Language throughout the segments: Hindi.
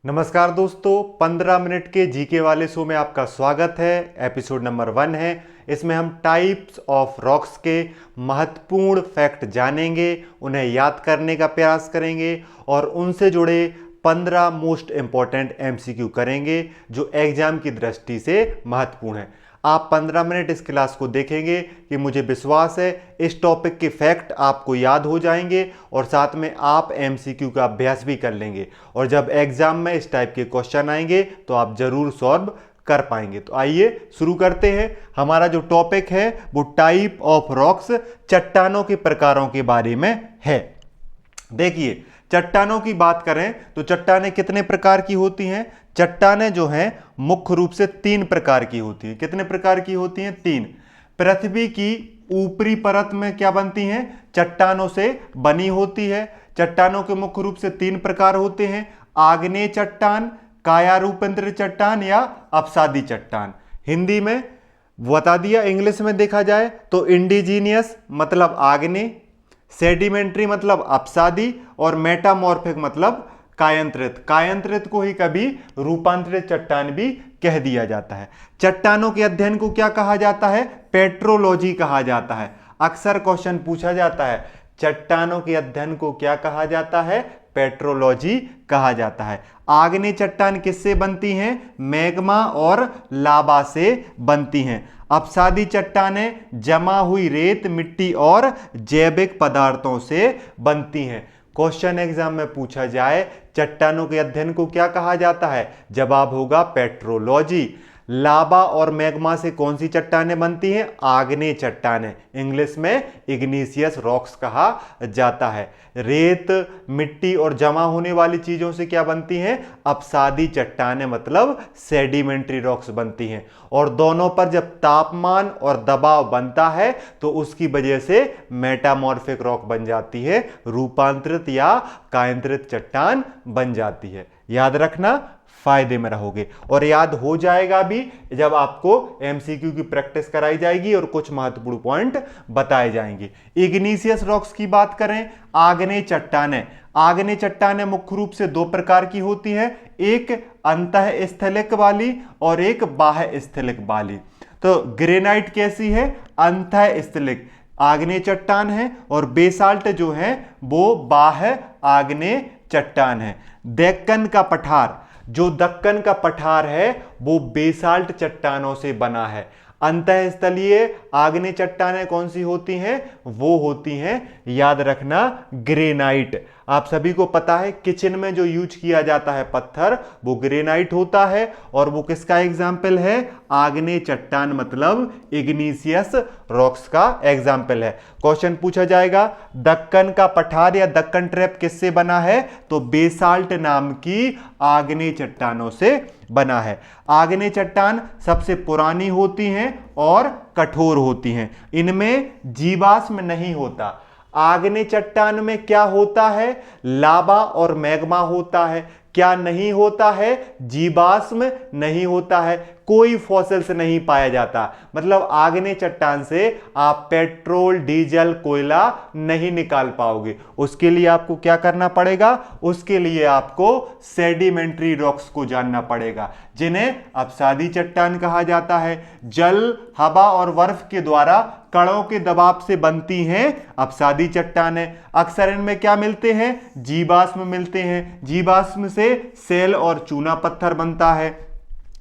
नमस्कार दोस्तों, 15 मिनट के जीके वाले शो में आपका स्वागत है। एपिसोड नंबर 1 है। इसमें हम टाइप्स ऑफ रॉक्स के महत्वपूर्ण फैक्ट जानेंगे, उन्हें याद करने का प्रयास करेंगे और उनसे जुड़े 15 मोस्ट इंपॉर्टेंट एमसीक्यू करेंगे जो एग्जाम की दृष्टि से महत्वपूर्ण है। आप 15 मिनट इस क्लास को देखेंगे कि मुझे विश्वास है इस टॉपिक के फैक्ट आपको याद हो जाएंगे और साथ में आप एमसीक्यू का अभ्यास भी कर लेंगे और जब एग्जाम में इस टाइप के क्वेश्चन आएंगे तो आप जरूर सॉल्व कर पाएंगे। तो आइए शुरू करते हैं। हमारा जो टॉपिक है वो टाइप ऑफ रॉक्स, चट्टानों के प्रकारों के बारे में है। देखिए, चट्टानों की बात करें तो चट्टानें कितने प्रकार की होती हैं? चट्टानें जो हैं मुख्य रूप से 3 प्रकार की होती हैं। कितने प्रकार की होती हैं? 3। पृथ्वी की ऊपरी परत में क्या बनती हैं? चट्टानों से बनी होती है। चट्टानों के मुख्य रूप से 3 प्रकार होते हैं: आग्नेय चट्टान, कायारूपेंद्र चट्टान या अपसादी चट्टान। हिंदी में बता दिया, इंग्लिश में देखा जाए तो इंडिजीनियस मतलब आग्नेय, सेडिमेंट्री मतलब अपसादी और मेटामॉर्फिक मतलब कायांतरित। कायांतरित को ही कभी रूपांतरित चट्टान भी कह दिया जाता है। चट्टानों के अध्ययन को क्या कहा जाता है? पेट्रोलॉजी कहा जाता है। अक्सर क्वेश्चन पूछा जाता है, चट्टानों के अध्ययन को क्या कहा जाता है? पेट्रोलॉजी कहा जाता है। आग्नेय चट्टान किससे बनती हैं? मैग्मा और लावा से बनती हैं। अपसादी चट्टानें जमा हुई रेत, मिट्टी और जैविक पदार्थों से बनती हैं। क्वेश्चन एग्जाम में पूछा जाए चट्टानों के अध्ययन को क्या कहा जाता है? जवाब होगा पेट्रोलॉजी। लावा और मैग्मा से कौन सी चट्टानें बनती हैं? आग्नेय चट्टानें, इंग्लिश में इग्नीशियस रॉक्स कहा जाता है। रेत, मिट्टी और जमा होने वाली चीजों से क्या बनती हैं? अपसादी चट्टानें मतलब सेडिमेंट्री रॉक्स बनती हैं। और दोनों पर जब तापमान और दबाव बनता है तो उसकी वजह से मेटामॉर्फिक रॉक बन जाती है, रूपांतरित या कायांतरित चट्टान बन जाती है। याद रखना, फायदे में रहोगे और याद हो जाएगा भी जब आपको एमसीक्यू की प्रैक्टिस कराई जाएगी और कुछ महत्वपूर्ण पॉइंट बताए जाएंगे। इग्नीशियस रॉक्स की बात करें, आग्नेय चट्टानें। आग्नेय चट्टानें मुख्य रूप से 2 प्रकार की होती हैं, एक अंतःस्थलिक वाली और एक बाह्य स्थलिक वाली। तो ग्रेनाइट कैसी है? अंतःस्थलिक आग्नेय चट्टान है और बेसाल्ट जो है वो बाह्य आग्नेय चट्टान है। डेक्कन का पठार, जो दक्कन का पठार है वो बेसाल्ट चट्टानों से बना है। अंतःस्थलीय आग्नेय चट्टानें कौन सी होती हैं? वो होती हैं, याद रखना, ग्रेनाइट। आप सभी को पता है किचन में जो यूज किया जाता है पत्थर वो ग्रेनाइट होता है और वो किसका एग्जाम्पल है? आग्नेय चट्टान मतलब इग्नीशियस रॉक्स का एग्जाम्पल है। क्वेश्चन पूछा जाएगा दक्कन का पठार या दक्कन ट्रैप किससे बना है? तो बेसाल्ट नाम की आग्नेय चट्टानों से बना है। आग्नेय चट्टान सबसे पुरानी होती हैं और कठोर होती हैं। इनमें जीवाश्म नहीं होता। आग्नेय चट्टान में क्या होता है? लावा और मैग्मा होता है। क्या नहीं होता है? जीवाश्म नहीं होता है, कोई फॉसिल्स नहीं पाया जाता। मतलब आग्नेय चट्टान से आप पेट्रोल, डीजल, कोयला नहीं निकाल पाओगे। उसके लिए आपको क्या करना पड़ेगा? उसके लिए आपको सेडिमेंट्री रॉक्स को जानना पड़ेगा जिन्हें अपसादी चट्टान कहा जाता है। जल, हवा और बर्फ के द्वारा कणों के दबाव से बनती हैं अपसादी चट्टानें। अक्सर इनमें क्या मिलते हैं? जीवाश्म मिलते हैं। जीवाश्म से सेल और चूना पत्थर बनता है।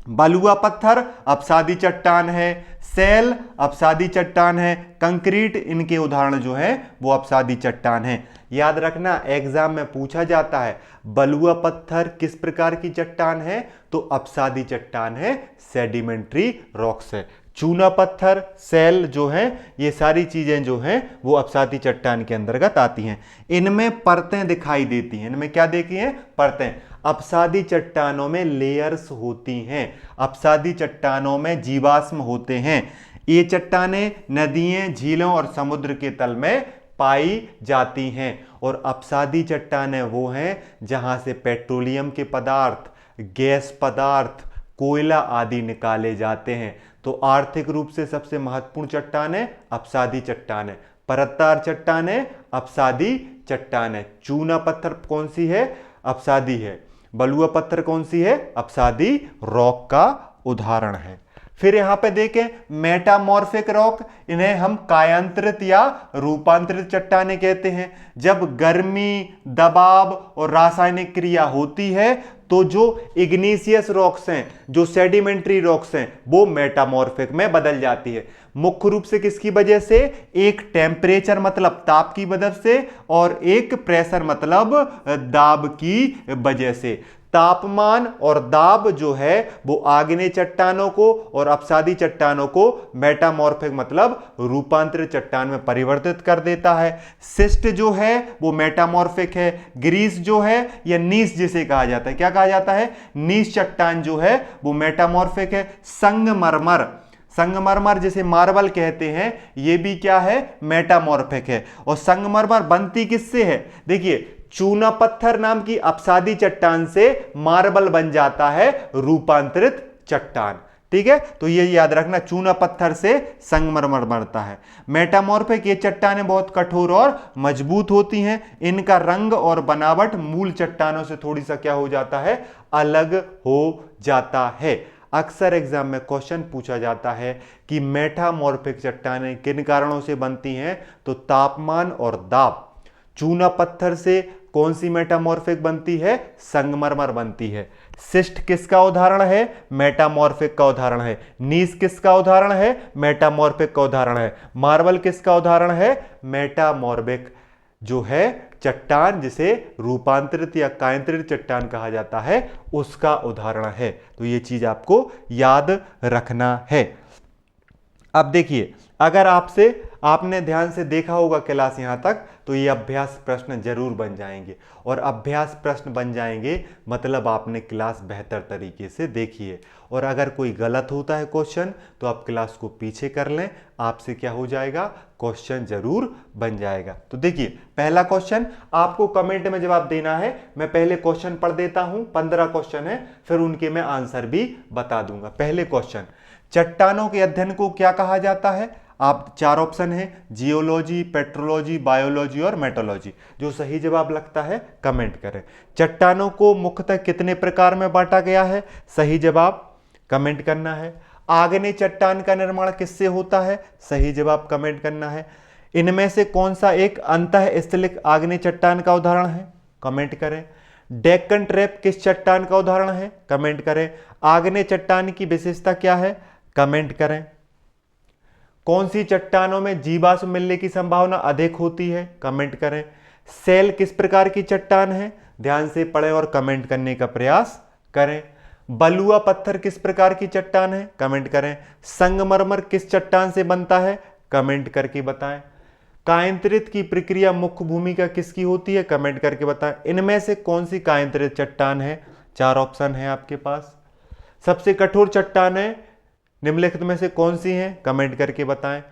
बलुआ पत्थर अपसादी चट्टान है, सेल अपसादी चट्टान है, कंक्रीट इनके उदाहरण जो है वो अपसादी चट्टान है। याद रखना, एग्जाम में पूछा जाता है बलुआ पत्थर किस प्रकार की चट्टान है? तो अपसादी चट्टान है, सेडिमेंट्री रॉक्स है। चूना पत्थर, सेल जो है, ये सारी चीजें जो हैं वो अपसादी चट्टान के अंतर्गत आती हैं। इनमें परतें दिखाई देती हैं। इनमें क्या देखी हैं? परतें। अपसादी चट्टानों में लेयर्स होती हैं। अपसादी चट्टानों में जीवाश्म होते हैं। ये चट्टानें नदियों, झीलों और समुद्र के तल में पाई जाती हैं। और अपसादी चट्टानें वो हैं जहां से पेट्रोलियम के पदार्थ, गैस पदार्थ, कोयला आदि निकाले जाते हैं। तो आर्थिक रूप से सबसे महत्वपूर्ण चट्टानें अपसादी चट्टानें, परतदार चट्टानें अपसादी चट्टानें। चूना पत्थर कौन सी है? अपसादी है। बलुआ पत्थर कौन सी है? अपसादी रॉक का उदाहरण है। फिर यहां पे देखें मेटामॉर्फिक रॉक, इन्हें हम कायांतरित या रूपांतरित चट्टानें कहते हैं। जब गर्मी, दबाव और रासायनिक क्रिया होती है तो जो इग्नीशियस रॉक्स हैं, जो सेडिमेंट्री रॉक्स हैं, वो मेटामॉर्फिक में बदल जाती है। मुख्य रूप से किसकी वजह से? एक टेम्परेचर मतलब ताप की वजह से, और एक प्रेशर मतलब दाब की वजह से। तापमान और दाब जो है वो आग्नेय चट्टानों को और अपसादी चट्टानों को मेटामॉर्फिक मतलब रूपांतरित चट्टान में परिवर्तित कर देता है। सिस्ट जो है वो मेटामॉर्फिक है। ग्रीस जो है या नीस जिसे कहा जाता है, क्या कहा जाता है? नीस चट्टान जो है वो मेटामॉर्फिक है। संगमरमर, संगमरमर जिसे मार्बल कहते हैं, ये भी क्या है? मेटामॉर्फिक है। और संगमरमर बनती किससे है? देखिए, चूना पत्थर नाम की अपसादी चट्टान से मार्बल बन जाता है रूपांतरित चट्टान। ठीक है, तो ये याद रखना, चूना पत्थर से संगमरमर बनता है। मेटामॉर्फिक ये चट्टानें बहुत कठोर और मजबूत होती हैं। इनका रंग और बनावट मूल चट्टानों से थोड़ी सा क्या हो जाता है? अलग हो जाता है। अक्सर एग्जाम में क्वेश्चन पूछा जाता है कि मेटामॉर्फिक चट्टानें किन कारणों से बनती हैं? तो तापमान और दाब। चूना पत्थर से कौन सी मेटामॉर्फिक बनती है? संगमरमर बनती है। सिस्ट किसका उदाहरण है? मेटामॉर्फिक का उदाहरण है। नीस किसका उदाहरण है? मेटामॉर्फिक का उदाहरण है। मार्बल किसका उदाहरण है? मेटामॉर्फिक जो है चट्टान, जिसे रूपांतरित या कायांतरित चट्टान कहा जाता है, उसका उदाहरण है। तो यह चीज आपको याद रखना है। अब देखिए, अगर आपने ध्यान से देखा होगा क्लास यहां तक, तो ये अभ्यास प्रश्न जरूर बन जाएंगे। और अभ्यास प्रश्न बन जाएंगे मतलब आपने क्लास बेहतर तरीके से देखी है। और अगर कोई गलत होता है क्वेश्चन तो आप क्लास को पीछे कर लें, आपसे क्या हो जाएगा? क्वेश्चन जरूर बन जाएगा। तो देखिए, पहला क्वेश्चन आपको कमेंट में जवाब देना है। मैं पहले क्वेश्चन पढ़ देता हूं, 15 क्वेश्चन है, फिर उनके मैं आंसर भी बता दूंगा। पहले क्वेश्चन, चट्टानों के अध्ययन को क्या कहा जाता है? आप 4 ऑप्शन है, जियोलॉजी, पेट्रोलॉजी, बायोलॉजी और मेटोलॉजी। जो सही जवाब लगता है कमेंट करें। चट्टानों को मुख्यतः कितने प्रकार में बांटा गया है? सही जवाब कमेंट करना है। आग्नेय चट्टान का निर्माण किससे होता है? सही जवाब कमेंट करना है। इनमें से कौन सा एक अंतःस्थलिक आग्नेय चट्टान का उदाहरण है? कमेंट करें। डेक्कन ट्रैप किस चट्टान का उदाहरण है? कमेंट करें। आग्नेय चट्टान की विशेषता क्या है? कमेंट करें। कौन सी चट्टानों में जीवाश्म मिलने की संभावना अधिक होती है? कमेंट करें। सेल किस प्रकार की चट्टान है? ध्यान से पढ़ें और कमेंट करने का प्रयास करें। बलुआ पत्थर किस प्रकार की चट्टान है? कमेंट करें। संगमरमर किस चट्टान से बनता है? कमेंट करके बताएं। कायांतरित की प्रक्रिया मुख्य भूमिका किसकी होती है? कमेंट करके बताएं। इनमें से कौन सी कायांतरित चट्टान है? 4 ऑप्शन है आपके पास। सबसे कठोर चट्टानें निम्नलिखित में से कौन सी हैं? कमेंट करके बताएं।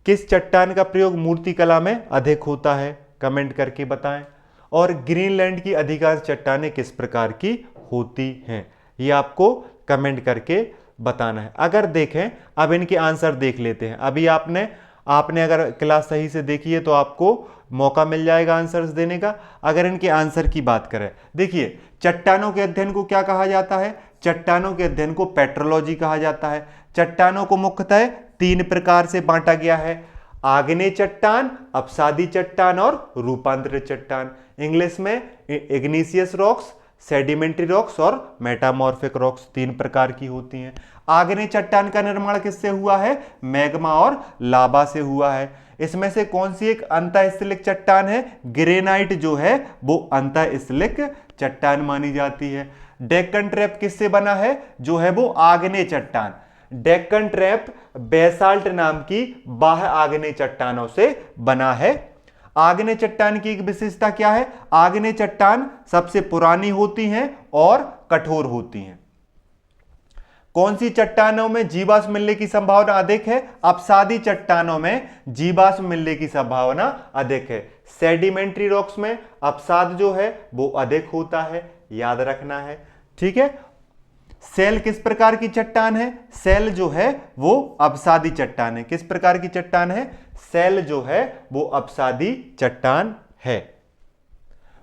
किस चट्टान का प्रयोग मूर्तिकला में अधिक होता है? कमेंट करके बताएं। और ग्रीनलैंड की अधिकांश चट्टानें किस प्रकार की होती हैं? ये आपको कमेंट करके बताना है। अगर देखें, अब इनके आंसर देख लेते हैं। अभी आपने अगर क्लास सही से देखी है तो आपको मौका मिल जाएगा आंसर्स देने का। अगर इनके आंसर की बात करें, देखिए, चट्टानों के अध्ययन को क्या कहा जाता है? चट्टानों के अध्ययन को पेट्रोलॉजी कहा जाता है। चट्टानों को मुख्यतः 3 प्रकार से बांटा गया है: आग्नेय चट्टान, अपसादी चट्टान और रूपांतरित चट्टान। इंग्लिश में इग्नीशियस रॉक्स, सेडिमेंट्री रॉक्स और मेटामॉर्फिक रॉक्स 3 प्रकार की होती हैं। आग्नेय चट्टान का निर्माण किससे हुआ है? मैग्मा और लावा से हुआ है। इसमें से कौन सी एक अंतःस्थलिक चट्टान है? ग्रेनाइट जो है वो अंतःस्थलिक चट्टान मानी जाती है। डेक्कन ट्रैप किससे बना है? जो है वो आग्नेय चट्टान। डेक्कन ट्रैप बेसाल्ट नाम की बाह्य आग्नेय चट्टानों से बना है। आग्नेय चट्टान की एक विशेषता क्या है? आग्नेय चट्टान सबसे पुरानी होती हैं और कठोर होती हैं। कौन सी चट्टानों में जीवाश्म मिलने की संभावना अधिक है? अपसादी चट्टानों में जीवाश्म मिलने की संभावना अधिक है। सेडिमेंट्री रॉक्स में अपसाद जो है वो अधिक होता है, याद रखना है। ठीक है। सेल किस प्रकार की चट्टान है? सेल जो है वो अपसादी चट्टान है। किस प्रकार की चट्टान है? सेल जो है वो अपसादी चट्टान है।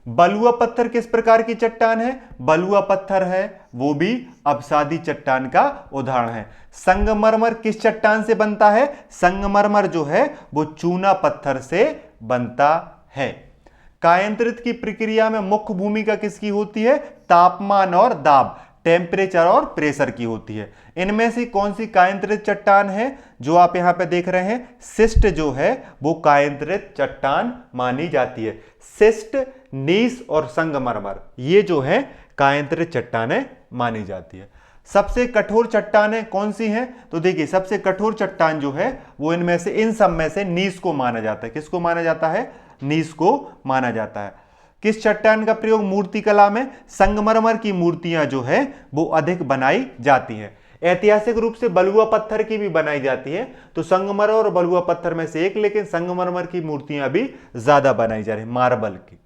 बलुआ पत्थर किस प्रकार की चट्टान है? बलुआ पत्थर है वो भी अवसादी चट्टान का उदाहरण है। संगमरमर किस चट्टान से बनता है? संगमरमर जो है वो चूना पत्थर से बनता है। कायांतरित की प्रक्रिया में मुख्य भूमिका किसकी होती है? तापमान और दाब, टेम्परेचर और प्रेशर की होती है। इनमें से कौन सी कायांतरित चट्टान है? जो आप यहां पे देख रहे हैं सिस्ट जो है वो कायांतरित चट्टान मानी जाती है। सिस्ट, नीस और संगमरमर ये जो है कायांतरित चट्टानें मानी जाती है। सबसे कठोर चट्टानें कौन सी हैं? तो देखिए सबसे कठोर चट्टान जो है वो इनमें से, इन सब में से नीस को माना जाता है। किसको माना जाता है? नीस को माना जाता है। किस चट्टान का प्रयोग मूर्तिकला में? संगमरमर की मूर्तियां जो है वो अधिक बनाई जाती हैं। ऐतिहासिक रूप से बलुआ पत्थर की भी बनाई जाती है, तो संगमरमर और बलुआ पत्थर में से एक, लेकिन संगमरमर की मूर्तियां भी ज्यादा बनाई जा रही, मार्बल की।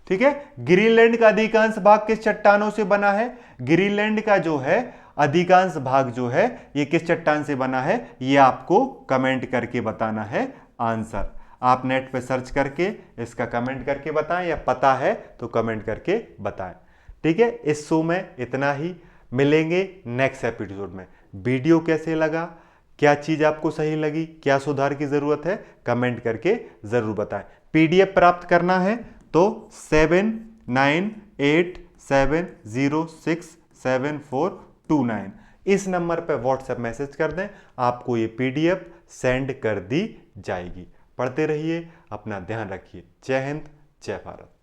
ठीक है। ग्रीनलैंड का अधिकांश भाग किस चट्टानों से बना है? ग्रीनलैंड का जो है अधिकांश भाग जो है ये किस चट्टान से बना है? ये आपको कमेंट करके बताना है आंसर। आप नेट पे सर्च करके इसका कमेंट करके बताएं, या पता है तो कमेंट करके बताएं। ठीक है। इस शो में इतना ही, मिलेंगे नेक्स्ट एपिसोड में। वीडियो कैसे लगा, क्या चीज आपको सही लगी, क्या सुधार की जरूरत है, कमेंट करके जरूर बताएं। पीडीएफ प्राप्त करना है तो 7987067429 इस नंबर पर व्हाट्सएप मैसेज कर दें, आपको ये पीडीएफ सेंड कर दी जाएगी। पढ़ते रहिए, अपना ध्यान रखिए। जय हिंद, जय भारत।